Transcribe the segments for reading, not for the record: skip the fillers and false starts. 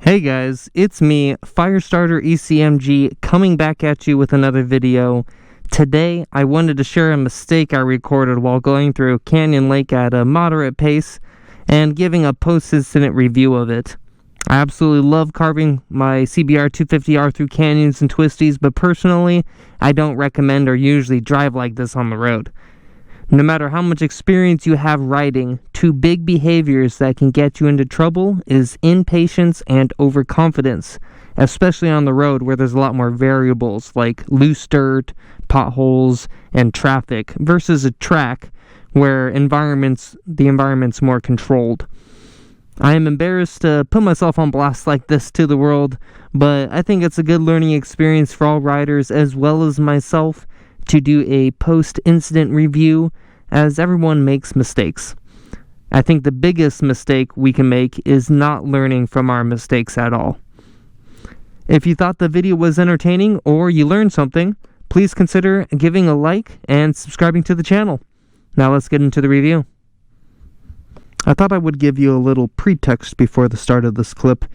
Hey guys, it's me, Firestarter ECMG, coming back at you with another video. Today, I wanted to share a mistake I recorded while going through Canyon Lake at a moderate pace and giving a post-incident review of it. I absolutely love carving my CBR 250R through canyons and twisties, but personally, I don't recommend or usually drive like this on the road. No matter how much experience you have riding, two big behaviors that can get you into trouble is impatience and overconfidence, especially on the road where there's a lot more variables like loose dirt, potholes, and traffic versus a track where the environment's more controlled. I am embarrassed to put myself on blast like this to the world, but I think it's a good learning experience for all riders as well as myself to do a post-incident review, as everyone makes mistakes. I think the biggest mistake we can make is not learning from our mistakes at all. If you thought the video was entertaining or you learned something, please consider giving a like and subscribing to the channel. Now let's get into the review. I thought I would give you a little pretext before the start of this clip.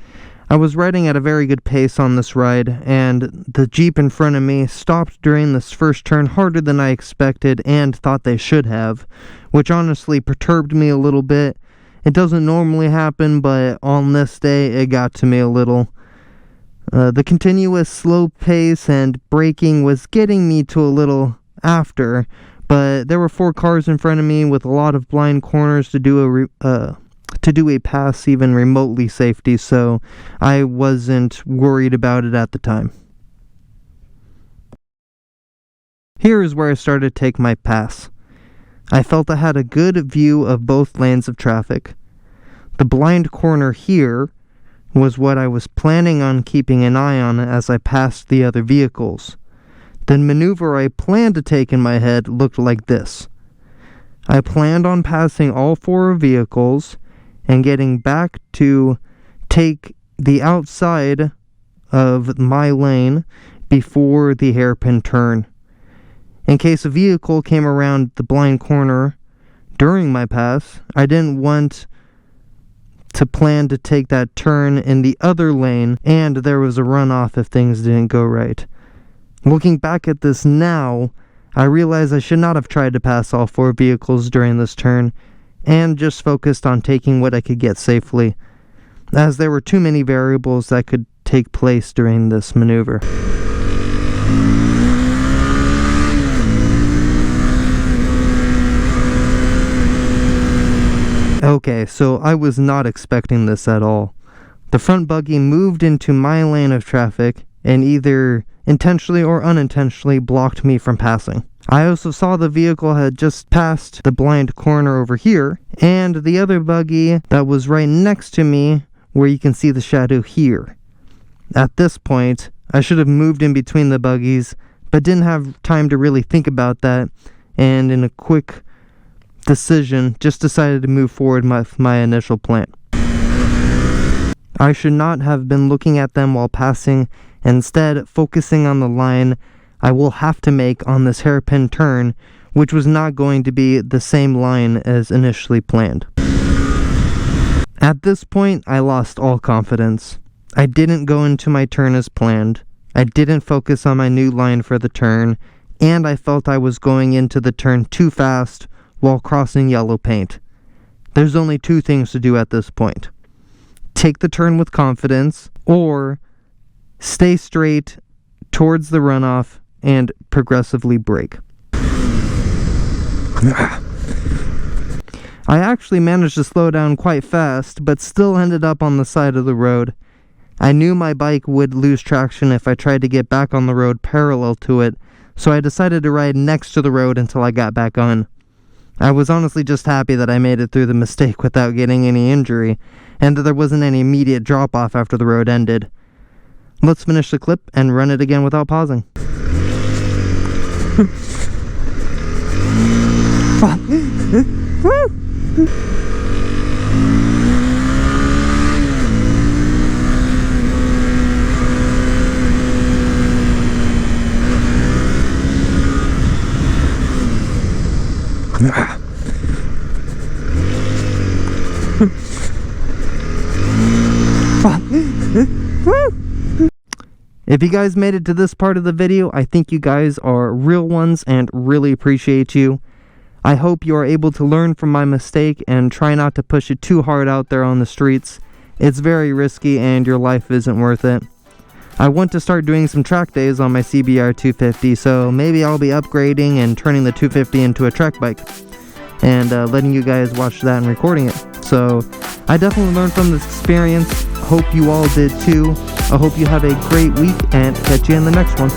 I was riding at a very good pace on this ride, and the Jeep in front of me stopped during this first turn harder than I expected and thought they should have, which honestly perturbed me a little bit. It doesn't normally happen, but on this day it got to me a little. The continuous slow pace and braking was getting me to a little after, but there were 4 cars in front of me with a lot of blind corners to do a pass even remotely safety, so I wasn't worried about it at the time. Here is where I started to take my pass. I felt I had a good view of both lanes of traffic. The blind corner here was what I was planning on keeping an eye on as I passed the other vehicles. The maneuver I planned to take in my head looked like this. I planned on passing all 4 vehicles and getting back to take the outside of my lane before the hairpin turn. In case a vehicle came around the blind corner during my pass, I didn't want to plan to take that turn in the other lane and there was a runoff if things didn't go right. Looking back at this now, I realize I should not have tried to pass all 4 vehicles during this turn and just focused on taking what I could get safely, as there were too many variables that could take place during this maneuver. Okay, so I was not expecting this at all. The front buggy moved into my lane of traffic and either intentionally or unintentionally blocked me from passing. I also saw the vehicle had just passed the blind corner over here, and the other buggy that was right next to me, where you can see the shadow here. At this point, I should have moved in between the buggies, but didn't have time to really think about that, and in a quick decision, just decided to move forward with my initial plan. I should not have been looking at them while passing, instead focusing on the line I will have to make on this hairpin turn, which was not going to be the same line as initially planned. At this point, I lost all confidence. I didn't go into my turn as planned, I didn't focus on my new line for the turn, and I felt I was going into the turn too fast while crossing yellow paint. There's only 2 things to do at this point. Take the turn with confidence, or stay straight towards the runoff and progressively brake. I actually managed to slow down quite fast, but still ended up on the side of the road. I knew my bike would lose traction if I tried to get back on the road parallel to it, so I decided to ride next to the road until I got back on. I was honestly just happy that I made it through the mistake without getting any injury, and that there wasn't any immediate drop-off after the road ended. Let's finish the clip and run it again without pausing. If you guys made it to this part of the video, I think you guys are real ones and really appreciate you. I hope you are able to learn from my mistake and try not to push it too hard out there on the streets. It's very risky and your life isn't worth it. I want to start doing some track days on my CBR 250, so maybe I'll be upgrading and turning the 250 into a track bike and letting you guys watch that and recording it. So I definitely learned from this experience. Hope you all did too. I hope you have a great week and catch you in the next one.